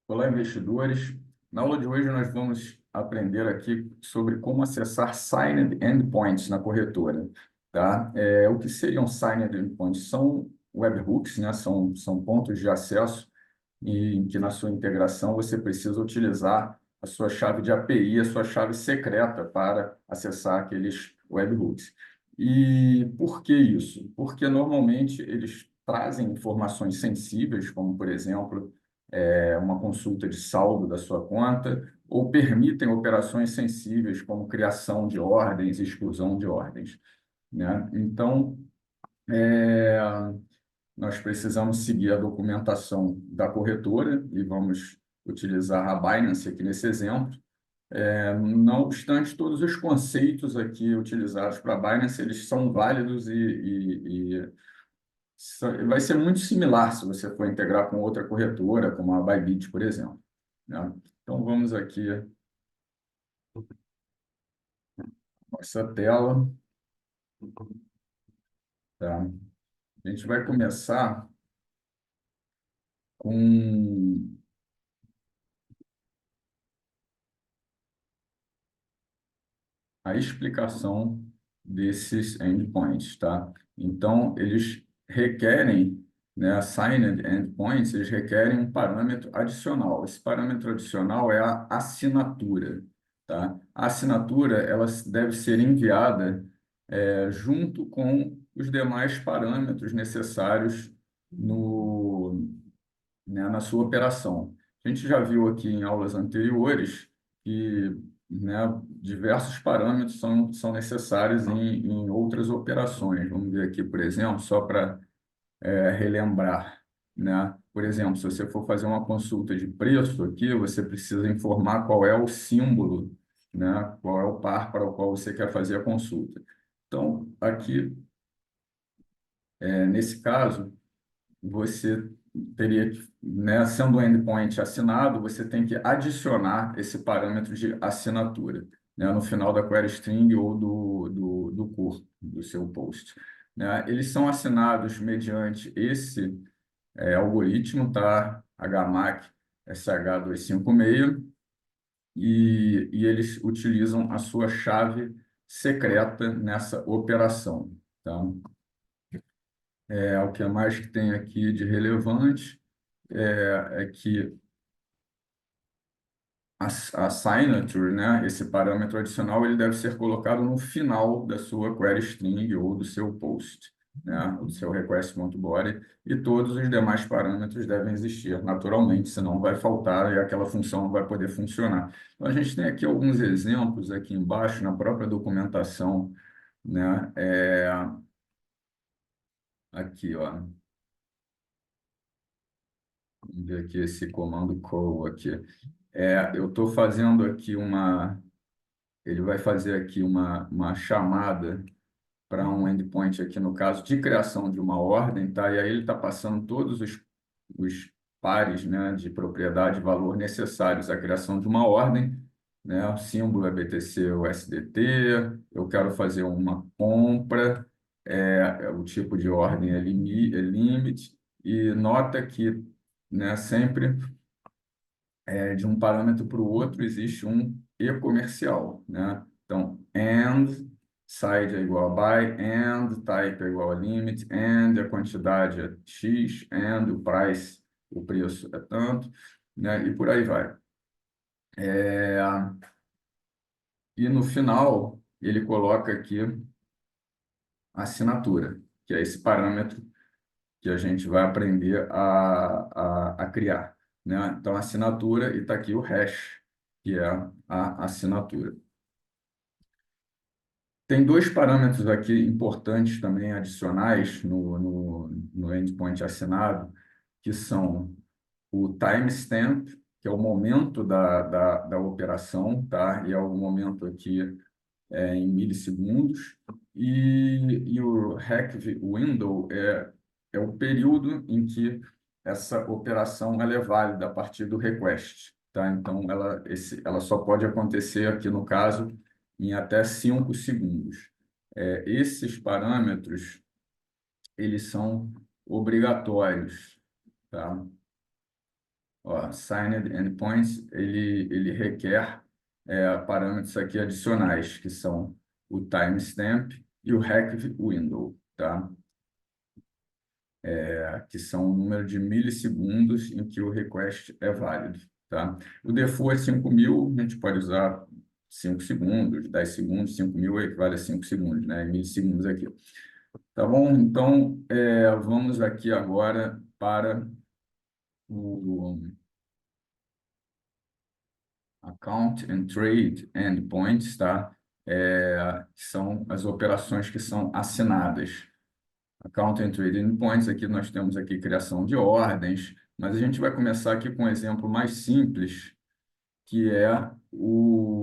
Olá, investidores. Na aula de hoje, nós vamos aprender aqui sobre como acessar Signed Endpoints na corretora. Tá? O que seriam Signed Endpoints? São webhooks, né? São pontos de acesso em que, na sua integração, você precisa utilizar a sua chave de API, a sua chave secreta para acessar aqueles webhooks. E por que isso? Porque, normalmente, eles trazem informações sensíveis, como, por exemplo, uma consulta de saldo da sua conta, ou permitem operações sensíveis, como criação de ordens e exclusão de ordens, né? Então, é, nós precisamos seguir a documentação da corretora e vamos utilizar a Binance aqui nesse exemplo. Não obstante, todos os conceitos aqui utilizados para a Binance, eles são válidos vai ser muito similar se você for integrar com outra corretora, como a Bybit, por exemplo, né? Então, vamos aqui, nossa tela, tá? A gente vai começar com a explicação desses endpoints, tá? Então, eles requerem, né, signed endpoints, eles requerem um parâmetro adicional. Esse parâmetro adicional é a assinatura, tá? A assinatura, ela deve ser enviada junto com os demais parâmetros necessários no, né, na sua operação. A gente já viu aqui em aulas anteriores que, né, diversos parâmetros são necessários em outras operações. Vamos ver aqui, por exemplo, só para relembrar, né? Por exemplo, se você for fazer uma consulta de preço aqui, você precisa informar qual é o símbolo, né? Qual é o par para o qual você quer fazer a consulta. Então, aqui, nesse caso, você teria que, né, sendo um endpoint assinado, você tem que adicionar esse parâmetro de assinatura, né, no final da query string ou do corpo do seu post, né? Eles são assinados mediante esse algoritmo, tá? HMAC SH256, e eles utilizam a sua chave secreta nessa operação, tá? O que mais que tem aqui de relevante é que a signature, né, esse parâmetro adicional, ele deve ser colocado no final da sua query string ou do seu post, né, do seu request.body, e todos os demais parâmetros devem existir naturalmente, senão vai faltar e aquela função não vai poder funcionar. Então, a gente tem aqui alguns exemplos aqui embaixo, na própria documentação, né, aqui, ó, vamos ver aqui esse comando call aqui. Eu estou fazendo aqui ele vai fazer aqui uma chamada para um endpoint aqui, no caso, de criação de uma ordem, tá? E aí ele está passando todos os pares, né, de propriedade e valor necessários à criação de uma ordem, né? O símbolo é BTC USDT, eu quero fazer uma compra, o tipo de ordem é limit, e nota que, né, sempre de um parâmetro para o outro existe um e-comercial, né? Então, and, side é igual a by, and, type é igual a limit, and, a quantidade é x, and, o price, o preço é tanto, né? E por aí vai. É, e no final, ele coloca aqui a assinatura, que é esse parâmetro que a gente vai aprender a criar, né? Então, a assinatura, e está aqui o hash, que é a assinatura. Tem dois parâmetros aqui importantes também, adicionais no endpoint assinado, que são o timestamp, que é o momento da operação, tá? E é o momento aqui em milissegundos, e o hack window é o período em que essa operação ela é válida a partir do request, tá? Então, ela só pode acontecer aqui, no caso, em até 5 segundos. Esses parâmetros, eles são obrigatórios, tá? Ó, signed endpoints, ele requer parâmetros aqui adicionais, que são o timestamp e o hack window, tá? Que são o número de milissegundos em que o request é válido, tá? O default é 5.000, a gente pode usar 5 segundos, 10 segundos, 5.000 equivale a 5 segundos, né? Milissegundos aqui. Tá bom? Então, vamos aqui agora para o Account and Trade Endpoints, tá? Que são as operações que são assinadas. Account and Trade Endpoints, aqui nós temos aqui criação de ordens, mas a gente vai começar aqui com um exemplo mais simples, que é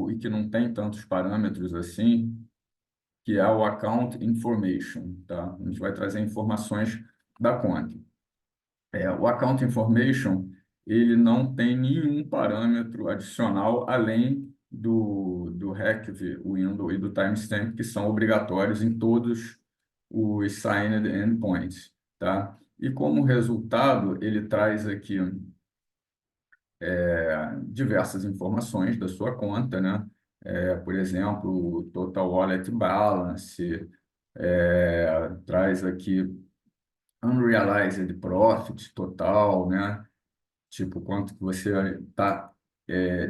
e que não tem tantos parâmetros assim, que é o Account Information, tá? A gente vai trazer informações da conta. O Account Information, ele não tem nenhum parâmetro adicional além do hack window e do timestamp, que são obrigatórios em todos os signed endpoints, tá? E como resultado, ele traz aqui diversas informações da sua conta, né? Por exemplo, o total wallet balance, traz aqui unrealized profit total, né? Tipo, quanto que você está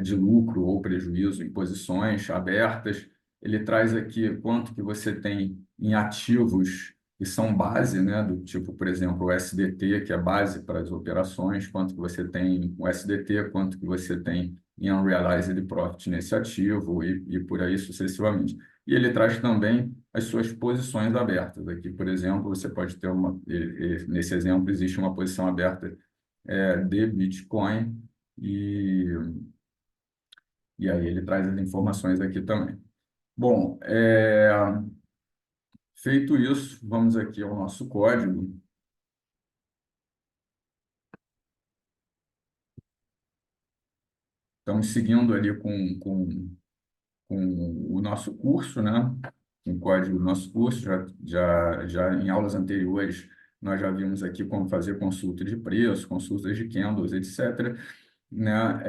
de lucro ou prejuízo em posições abertas. Ele traz aqui quanto que você tem em ativos que são base, né, do tipo, por exemplo, o SDT, que é base para as operações, quanto que você tem o SDT, quanto que você tem em unrealized profit nesse ativo e por aí sucessivamente. E ele traz também as suas posições abertas. Aqui, por exemplo, você pode ter nesse exemplo, existe uma posição aberta de Bitcoin e, e aí ele traz as informações aqui também. Bom, feito isso, vamos aqui ao nosso código. Estamos seguindo ali com o nosso curso, né? Com o código do nosso curso, já em aulas anteriores, nós já vimos aqui como fazer consulta de preço, consultas de candles, etc., né?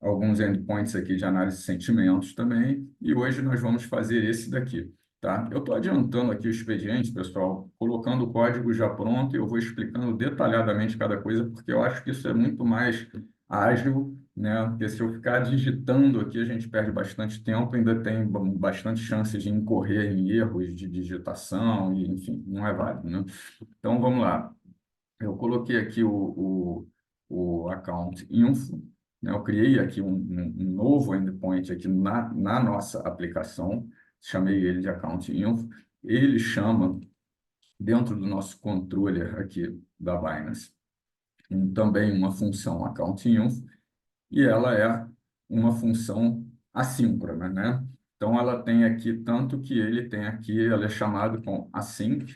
Alguns endpoints aqui de análise de sentimentos também, e hoje nós vamos fazer esse daqui, tá? Eu estou adiantando aqui o expediente, pessoal, colocando o código já pronto, e eu vou explicando detalhadamente cada coisa, porque eu acho que isso é muito mais ágil, né? Porque se eu ficar digitando aqui, a gente perde bastante tempo, ainda tem bastante chance de incorrer em erros de digitação, e enfim, não é válido, né? Então, vamos lá. Eu coloquei aqui o account info, né? Eu criei aqui um novo endpoint aqui na nossa aplicação, chamei ele de account info. Ele chama, dentro do nosso controller aqui da Binance, também uma função account info, e ela é uma função assíncrona, né? Então, ela tem aqui, tanto que ele tem aqui, ela é chamada com async,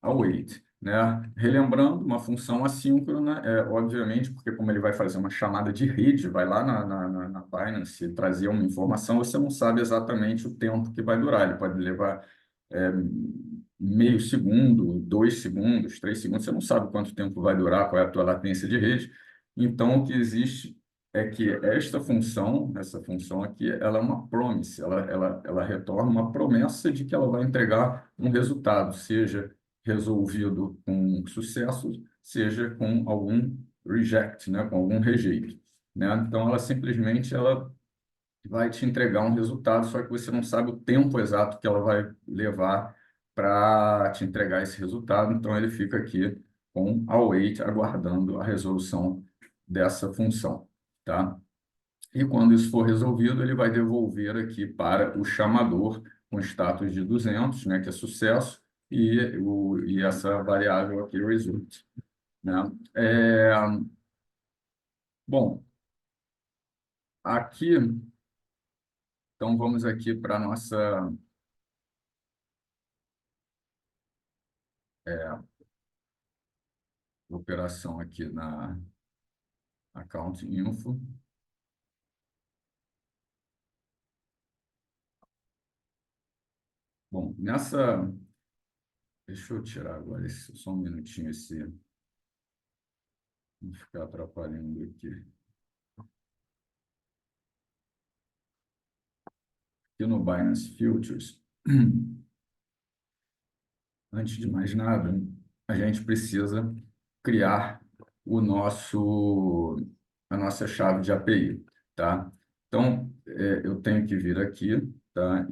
await, né? Relembrando, uma função assíncrona, obviamente, porque como ele vai fazer uma chamada de rede, vai lá na Binance trazer uma informação, você não sabe exatamente o tempo que vai durar. Ele pode levar é, meio segundo, 2 segundos, 3 segundos, você não sabe quanto tempo vai durar, qual é a tua latência de rede. Então, o que existe é que essa função aqui, ela é uma promise, ela retorna uma promessa de que ela vai entregar um resultado, seja resolvido com sucesso, seja com algum reject, né, com algum rejeito, né? Então, ela vai te entregar um resultado, só que você não sabe o tempo exato que ela vai levar para te entregar esse resultado. Então, ele fica aqui com await, aguardando a resolução dessa função, tá? E quando isso for resolvido, ele vai devolver aqui para o chamador com status de 200, né, que é sucesso, e essa variável aqui, result, né? Bom, aqui, então vamos aqui para a nossa operação aqui na account info. Bom, deixa eu tirar agora só um minutinho Vou ficar atrapalhando aqui. Aqui no Binance Futures, antes de mais nada, a gente precisa criar a nossa chave de API, tá? Então, eu tenho que vir aqui, tá?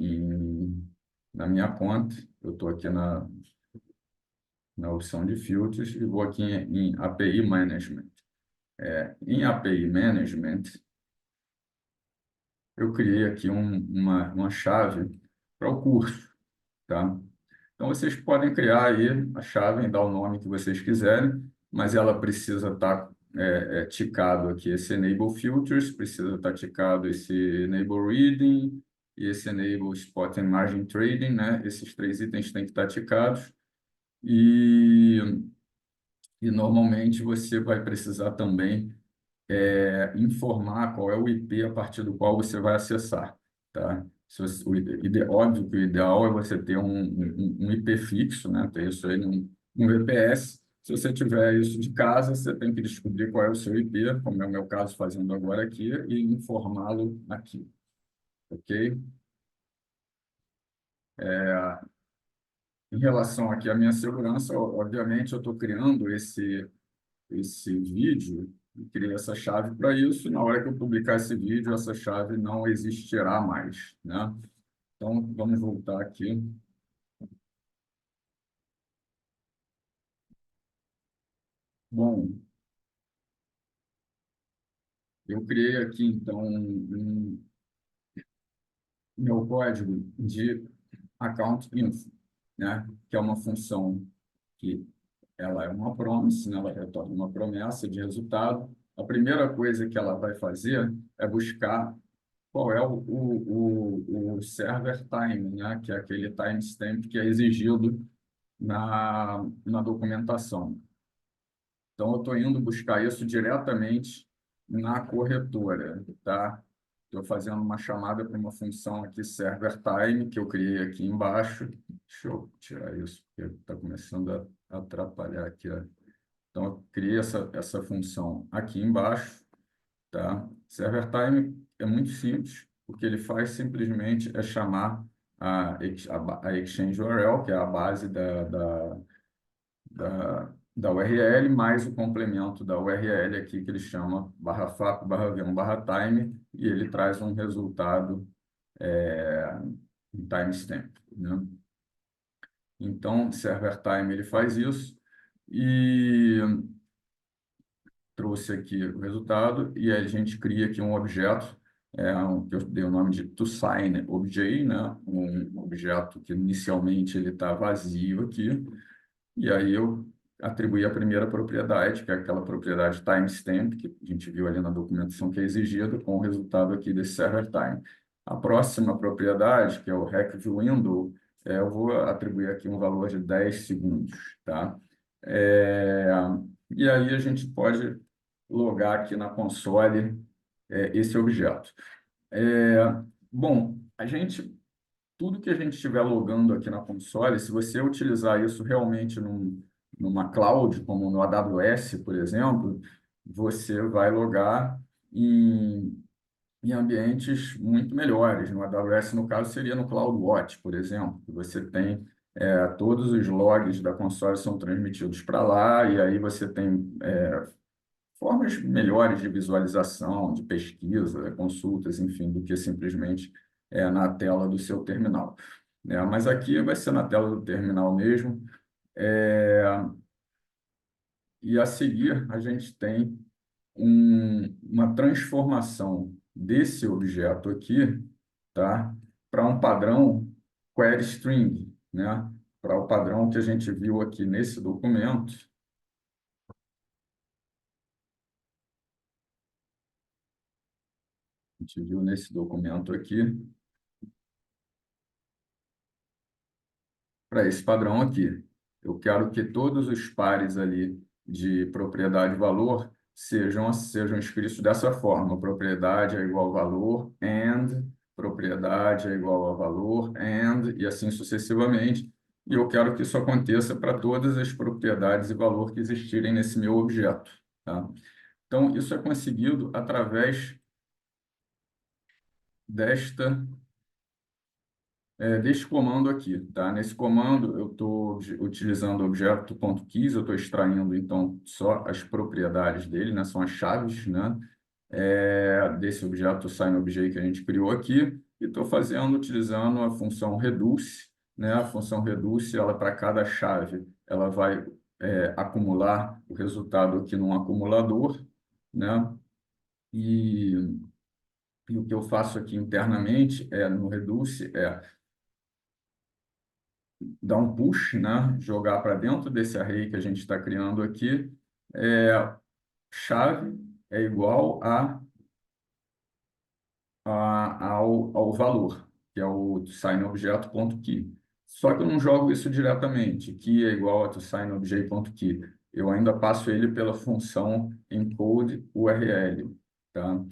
Na minha conta, eu estou aqui na opção de filtros e vou aqui em API Management. Em API Management, eu criei aqui uma chave para o curso, tá? Então, vocês podem criar aí a chave e dar o nome que vocês quiserem, mas ela precisa estar ticado aqui esse Enable Filters, precisa estar ticado esse Enable Reading e esse Enable Spot and Margin Trading, né? Esses três itens têm que estar ticados. E, e normalmente você vai precisar também informar qual é o IP a partir do qual você vai acessar, tá? Óbvio que o ideal é você ter um IP fixo, né? Ter isso aí num VPS. Se você tiver isso de casa, você tem que descobrir qual é o seu IP, como é o meu caso fazendo agora aqui, e informá-lo aqui, ok? Em relação aqui à minha segurança, obviamente eu estou criando esse vídeo e criei essa chave para isso. Na hora que eu publicar esse vídeo, essa chave não existirá mais, né? Então, vamos voltar aqui. Bom, eu criei aqui, então, meu código de account info, né? Que é uma função que ela é uma promise, né? Ela retorna uma promessa de resultado. A primeira coisa que ela vai fazer é buscar qual é o server time, né? Que é aquele timestamp que é exigido na documentação. Então, eu estou indo buscar isso diretamente na corretora, tá? Estou fazendo uma chamada para uma função aqui, server time, que eu criei aqui embaixo. Deixa eu tirar isso, porque está começando a atrapalhar aqui. Ó. Então, eu criei essa função aqui embaixo, tá? Server time é muito simples. O que ele faz simplesmente é chamar a Exchange URL, que é a base da URL, mais o complemento da URL aqui, que ele chama barra faco, barra v1, barra time, e ele traz um resultado em timestamp, né? Então, server time ele faz isso e trouxe aqui o resultado, e aí a gente cria aqui um objeto, que eu dei o nome de toSignObj, né? Um objeto que inicialmente ele está vazio aqui, e aí eu atribuí a primeira propriedade, que é aquela propriedade timestamp, que a gente viu ali na documentação que é exigida, com o resultado aqui desse server time. A próxima propriedade, que é o RecViewWindow, eu vou atribuir aqui um valor de 10 segundos, tá? É, e aí a gente pode logar aqui na console esse objeto. Bom, tudo que a gente estiver logando aqui na console, se você utilizar isso realmente numa cloud, como no AWS, por exemplo, você vai logar em ambientes muito melhores. No AWS, no caso, seria no CloudWatch, por exemplo, que você tem todos os logs da console são transmitidos para lá, e aí você tem formas melhores de visualização, de pesquisa, consultas, enfim, do que simplesmente na tela do seu terminal. Mas aqui vai ser na tela do terminal mesmo. É, e a seguir, a gente tem uma transformação desse objeto aqui, tá, para um padrão query string, né? Para o padrão que a gente viu aqui nesse documento. A gente viu nesse documento aqui, para esse padrão aqui. Eu quero que todos os pares ali de propriedade e valor sejam escritos dessa forma. Propriedade é igual a valor, and, propriedade é igual a valor, and, e assim sucessivamente. E eu quero que isso aconteça para todas as propriedades e valor que existirem nesse meu objeto. tá? Então, isso é conseguido através desta deste comando aqui, tá? Nesse comando, eu estou utilizando o objeto.keys, eu estou extraindo, então, só as propriedades dele, né? São as chaves, né? Desse objeto SignObj que a gente criou aqui, e estou fazendo, utilizando a função reduce, né? A função reduce, ela para cada chave, ela vai acumular o resultado aqui num acumulador, né? E, e o que eu faço aqui internamente no reduce dar um push, né? Jogar para dentro desse array que a gente está criando aqui, é, chave é igual ao valor, que é o signObject.key. Só que eu não jogo isso diretamente, key é igual a signObj.key. Eu ainda passo ele pela função encode URL, tá?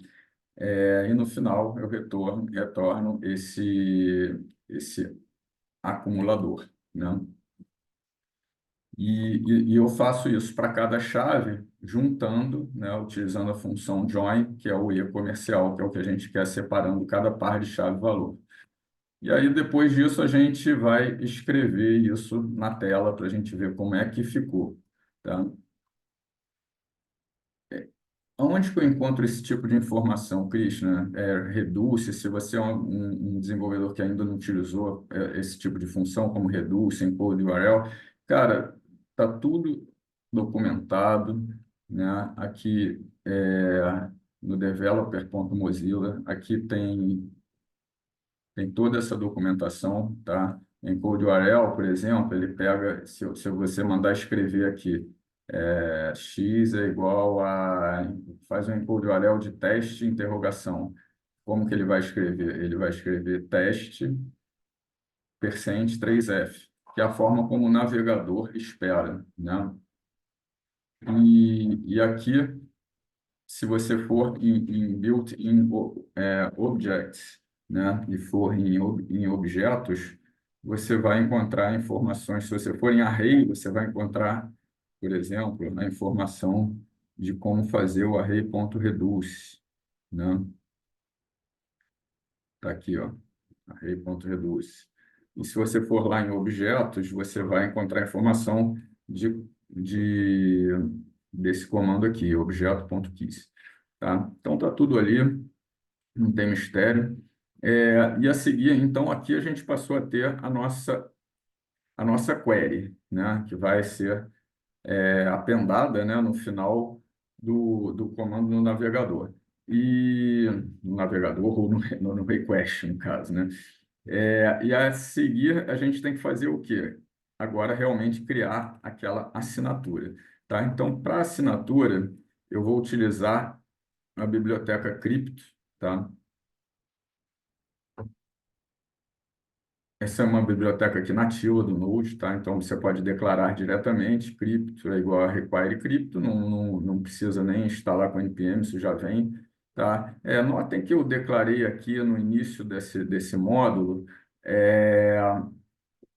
E no final eu retorno esse acumulador, né? E eu faço isso para cada chave, juntando, né, utilizando a função join, que é o e comercial, que é o que a gente quer separando cada par de chave e valor. E aí, depois disso, a gente vai escrever isso na tela para a gente ver como é que ficou, tá? Onde que eu encontro esse tipo de informação, Krishna? Reduce, se você é um desenvolvedor que ainda não utilizou esse tipo de função, como Reduce, Encode URL, cara, tá tudo documentado, né? Aqui no developer.mozilla, aqui tem toda essa documentação, tá? Encode URL, por exemplo, ele pega, se você mandar escrever aqui, x é igual a, faz um encode URL de teste, interrogação. Como que ele vai escrever? Ele vai escrever teste, percent 3f, que é a forma como o navegador espera, né? E aqui, se você for em built-in objects, né, e for em objetos, você vai encontrar informações. Se você for em array, você vai encontrar, por exemplo, a informação de como fazer o array.reduce, né? Tá aqui, ó, array.reduce. E se você for lá em objetos, você vai encontrar informação de, desse comando aqui, objeto.keys. Tá? Então, tá tudo ali, não tem mistério. E a seguir, então, aqui a gente passou a ter a nossa query, né? Que vai ser apendada, né? No final do comando no navegador. E no navegador ou no request, no caso, né? E a seguir, a gente tem que fazer o quê? Agora, realmente criar aquela assinatura, tá? Então, para assinatura, eu vou utilizar a biblioteca Crypto, tá? Essa é uma biblioteca aqui nativa do Node, tá? Então, você pode declarar diretamente, Crypto é igual a require Crypto, não precisa nem instalar com npm, isso já vem, tá? Notem que eu declarei aqui no início desse módulo, é,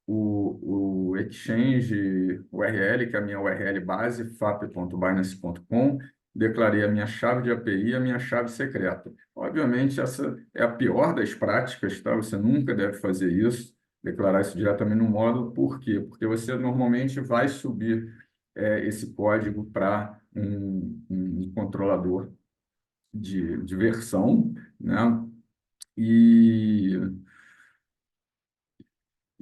o Exchange URL, que é a minha URL base, fap.binance.com, declarei a minha chave de API e a minha chave secreta. Obviamente, essa é a pior das práticas, tá? Você nunca deve fazer isso, declarar isso diretamente no módulo. Por quê? Porque você normalmente vai subir esse código para um controlador de versão, né? E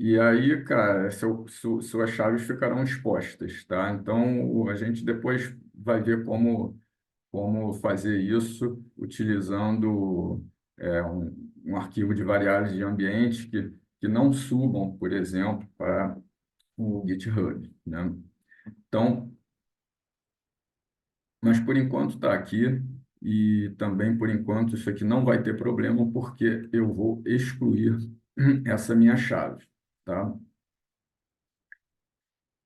E aí, cara, suas chaves ficarão expostas, tá? Então, a gente depois vai ver como fazer isso utilizando um arquivo de variáveis de ambiente que não subam, por exemplo, para o GitHub, né? Então, mas por enquanto está aqui e também por enquanto isso aqui não vai ter problema porque eu vou excluir essa minha chave, tá?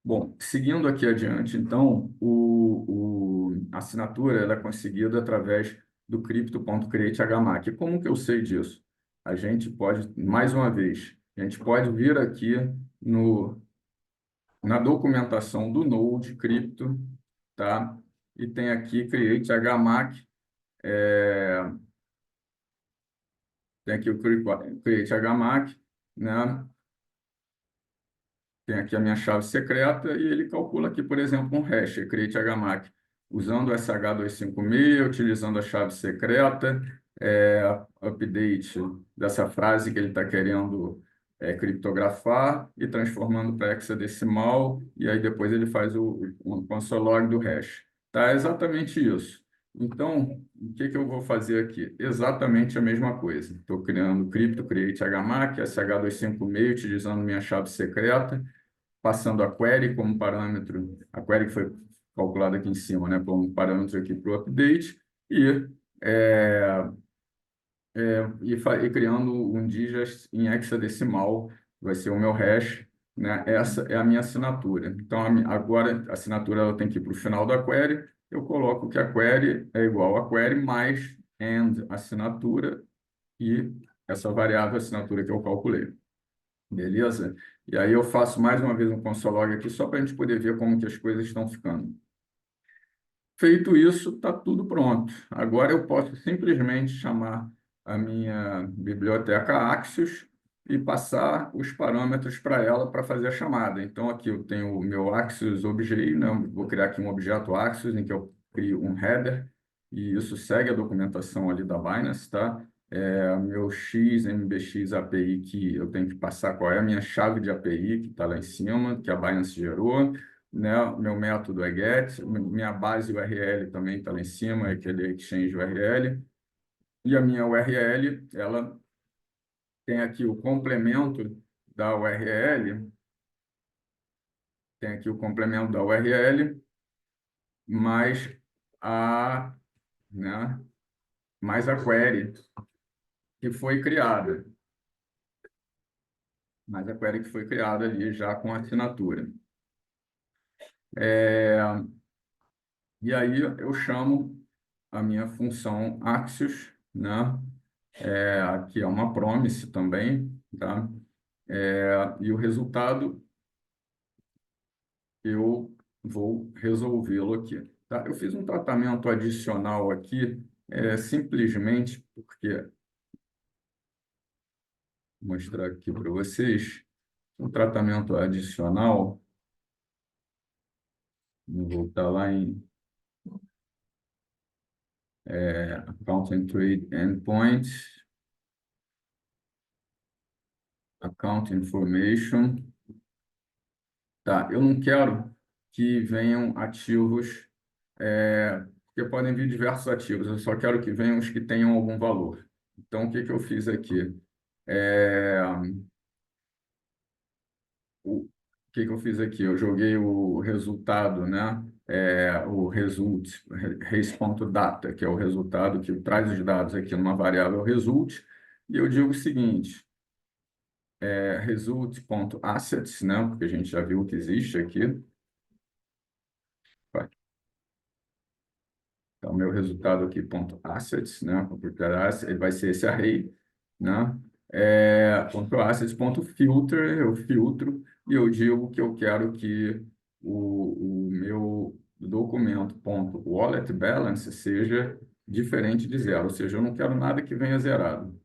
Bom, seguindo aqui adiante, então, a assinatura ela é conseguida através do crypto.createHMAC. Como que eu sei disso? A gente pode, mais uma vez, a gente pode vir aqui no, na documentação do Node Crypto, tá? e tem aqui create HMAC, é, tem aqui o create HMAC, né? Tem aqui a minha chave secreta e ele calcula aqui, por exemplo, um hash, create HMAC, usando o SH256, utilizando a chave secreta, update dessa frase que ele está querendo criptografar e transformando para hexadecimal, e aí depois ele faz o console log do hash. Tá, é exatamente isso. Então, o que que eu vou fazer aqui? Exatamente a mesma coisa. Estou criando crypto create HMAC, SH256, utilizando minha chave secreta, passando a query como parâmetro, a query que foi calculada aqui em cima, né, como parâmetro aqui para o update, e, é, e criando um digest em hexadecimal, vai ser o meu hash, né? Essa é a minha assinatura. Então, agora a assinatura ela tem que ir para o final da query, eu coloco que a query é igual a query mais and assinatura e essa variável assinatura que eu calculei. Beleza? E aí eu faço mais uma vez um console log aqui, só para a gente poder ver como que as coisas estão ficando. Feito isso, está tudo pronto. Agora eu posso simplesmente chamar a minha biblioteca Axios e passar os parâmetros para ela para fazer a chamada. Então, aqui eu tenho o meu Axios Obj, né? Vou criar aqui um objeto Axios, em que eu crio um header, e isso segue a documentação ali da Binance, tá? Meu XMBX API, que eu tenho que passar qual é a minha chave de API, que está lá em cima, que a Binance gerou, né? Meu método é get, minha base URL também está lá em cima, é aquele exchange URL, e a minha URL, ela tem aqui o complemento da URL, tem aqui o complemento da URL, mais a, né, mais a query que foi criada, mais a query que foi criada ali já com a assinatura. E aí eu chamo a minha função Axios, né? Aqui é uma promise também, tá? E o resultado eu vou resolvê-lo aqui, tá? Eu fiz um tratamento adicional aqui, simplesmente porque, vou mostrar aqui para vocês, um tratamento adicional, vou voltar lá em Account and Trade Endpoint, Account Information. Tá, eu não quero que venham ativos, porque podem vir diversos ativos, eu só quero que venham os que tenham algum valor. Então, o que que eu fiz aqui? É, o que que eu fiz aqui? Eu joguei o resultado, né? O result, res.data, que é o resultado que traz os dados aqui numa variável result, e eu digo o seguinte, result.assets, né? Porque a gente já viu que existe aqui. Então, meu resultado aqui, ponto assets, né? Ele vai ser esse array, né? Ponto assets, ponto filter, eu filtro e eu digo que eu quero que o meu documento, ponto wallet balance, seja diferente de zero, ou seja, eu não quero nada que venha zerado.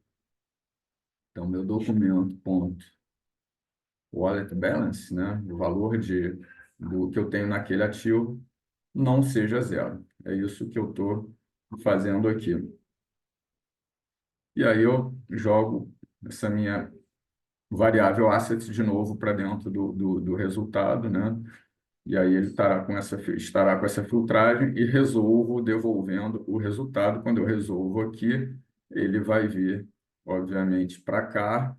Então, meu documento, ponto wallet balance, né? O valor do que eu tenho naquele ativo, não seja zero. É isso que eu estou fazendo aqui. E aí eu jogo essa minha variável asset de novo para dentro do resultado, né? E aí ele estará com essa filtragem e resolvo devolvendo o resultado. Quando eu resolvo aqui, ele vai vir, obviamente, para cá,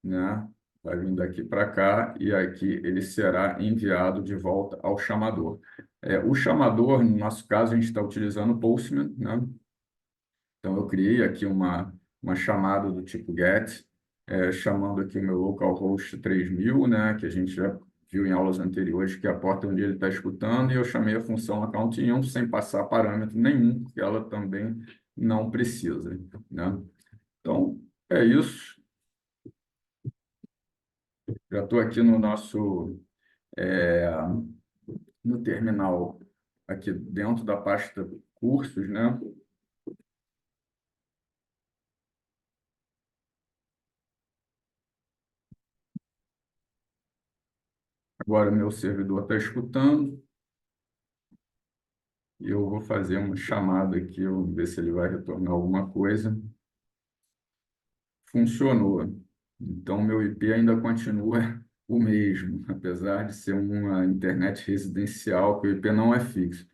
né? Vai vindo aqui para cá e aqui ele será enviado de volta ao chamador. O chamador, no nosso caso, a gente está utilizando o Postman, né? Então, eu criei aqui uma chamada do tipo GET, chamando aqui o meu localhost 3000, né, que a gente já viu em aulas anteriores, que é a porta onde ele está escutando, e eu chamei a função account1 sem passar parâmetro nenhum, porque ela também não precisa, né? Então, é isso. Já estou aqui no terminal aqui dentro da pasta cursos, né? Agora meu servidor está escutando e eu vou fazer uma chamada aqui, eu vou ver se ele vai retornar alguma coisa. Funcionou. Então, meu IP ainda continua o mesmo, apesar de ser uma internet residencial, que o IP não é fixo.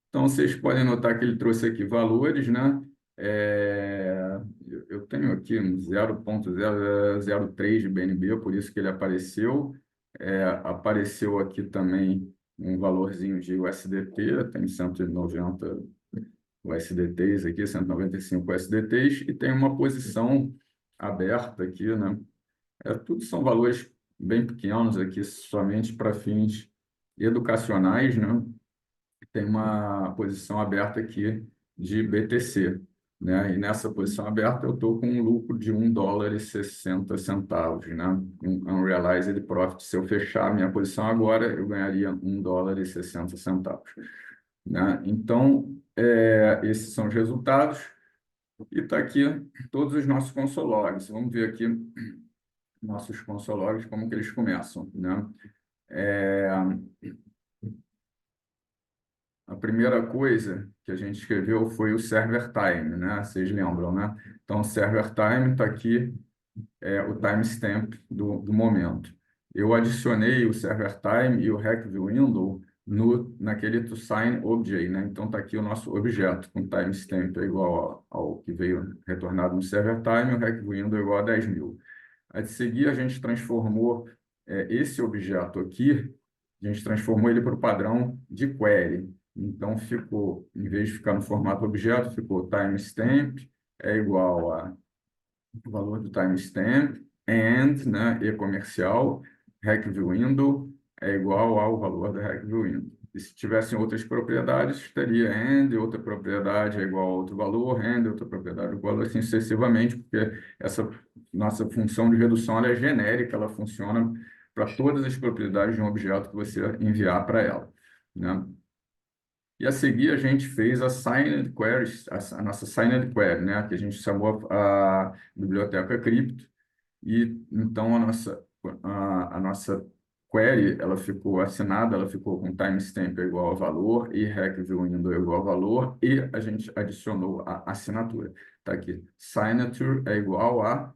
Então, vocês podem notar que ele trouxe aqui valores, né? Eu tenho aqui um 0,003 de BNB, por isso que ele apareceu. Apareceu aqui também um valorzinho de USDT, tem 190 USDTs aqui, 195 USDTs, e tem uma posição aberta aqui, né? Tudo são valores bem pequenos aqui, somente para fins educacionais, né? Tem uma posição aberta aqui de BTC, né? E nessa posição aberta eu estou com um lucro de US$ 1,60, né? Um unrealized profit. Se eu fechar a minha posição agora, eu ganharia US$ 1,60, né? Então, esses são os resultados. E está aqui todos os nossos consologs. Vamos ver aqui nossos consologs, como que eles começam, né? É, A primeira coisa que a gente escreveu foi o server time, né? Vocês lembram, né? Então, o server time está aqui, o timestamp do momento. Eu adicionei o server time e o hack_window naquele toSign_obj, né? Então, está aqui o nosso objeto com timestamp é igual ao que veio retornado no server time, e o hack_window é igual a 10.000. A de seguir, a gente transformou esse objeto aqui, a gente transformou ele para o padrão de query. Então, ficou, em vez de ficar no formato objeto, ficou timestamp é igual a o valor do timestamp, and, né, e comercial, hack_window é igual ao valor da hack_window. E se tivessem outras propriedades, teria and, outra propriedade é igual a outro valor, and, outra propriedade igual assim sucessivamente, porque essa nossa função de redução ela é genérica, ela funciona para todas as propriedades de um objeto que você enviar para ela, né? E a seguir a gente fez a signed query, a nossa signed query, né? Que a gente chamou a biblioteca Crypto. E então a nossa query ela ficou assinada, ela ficou com timestamp igual a valor e hack_window igual a valor e a gente adicionou a assinatura. Tá aqui, signature é igual a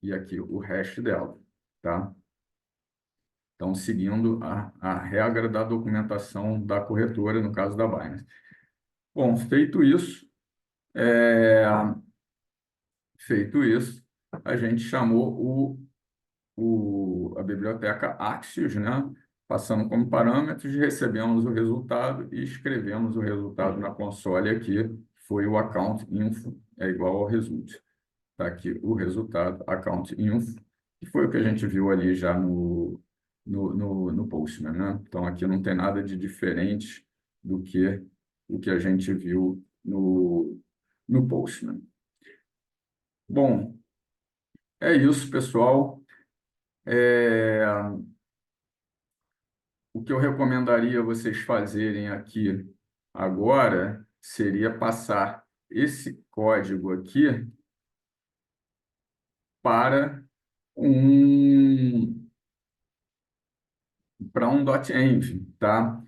e aqui o hash dela, tá? Então, seguindo a regra da documentação da corretora, no caso da Binance. Bom, é, feito isso, a gente chamou a biblioteca Axios, né? Passando como parâmetros, recebemos o resultado e escrevemos o resultado na console aqui, foi o account info, é igual ao result. Está aqui o resultado, account info, que foi o que a gente viu ali já no Postman, né? Então, aqui não tem nada de diferente do que o que a gente viu no Postman. Bom, é isso, pessoal. É, O que eu recomendaria vocês fazerem aqui agora seria passar esse código aqui para um um .env, tá?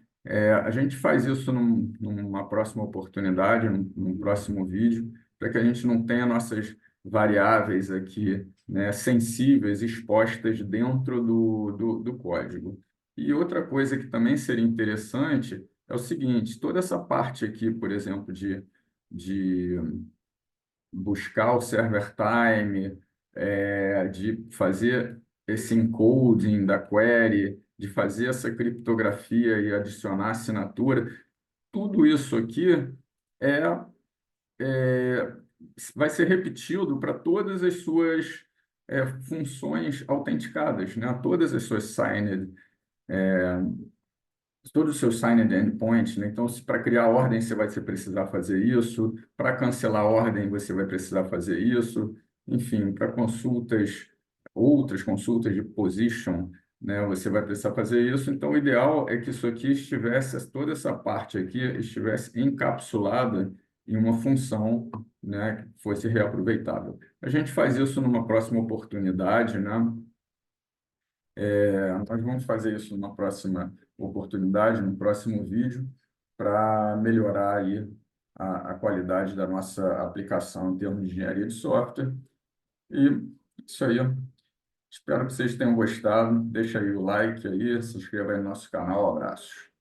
A gente faz isso numa próxima oportunidade, num próximo vídeo, para que a gente não tenha nossas variáveis aqui, né, sensíveis expostas dentro do código. E outra coisa que também seria interessante é o seguinte: toda essa parte aqui, por exemplo, de buscar o server time, de fazer esse encoding da query, de fazer essa criptografia e adicionar assinatura, tudo isso aqui é, é, vai ser repetido para todas as suas funções autenticadas, né? Todas as suas signed, todos os seus signed endpoints, né? Então, se para criar ordem você vai precisar fazer isso, para cancelar a ordem você vai precisar fazer isso, enfim, para consultas, outras consultas de position, né? Você vai precisar fazer isso. Então, o ideal é que isso aqui estivesse, toda essa parte aqui estivesse encapsulada em uma função, né, que fosse reaproveitável. A gente faz isso numa próxima oportunidade, né? Nós vamos fazer isso numa próxima oportunidade, no próximo vídeo, para melhorar aí a qualidade da nossa aplicação em termos de engenharia de software. E isso aí. Espero que vocês tenham gostado. Deixa aí o like aí, se inscreva aí no nosso canal. Abraços.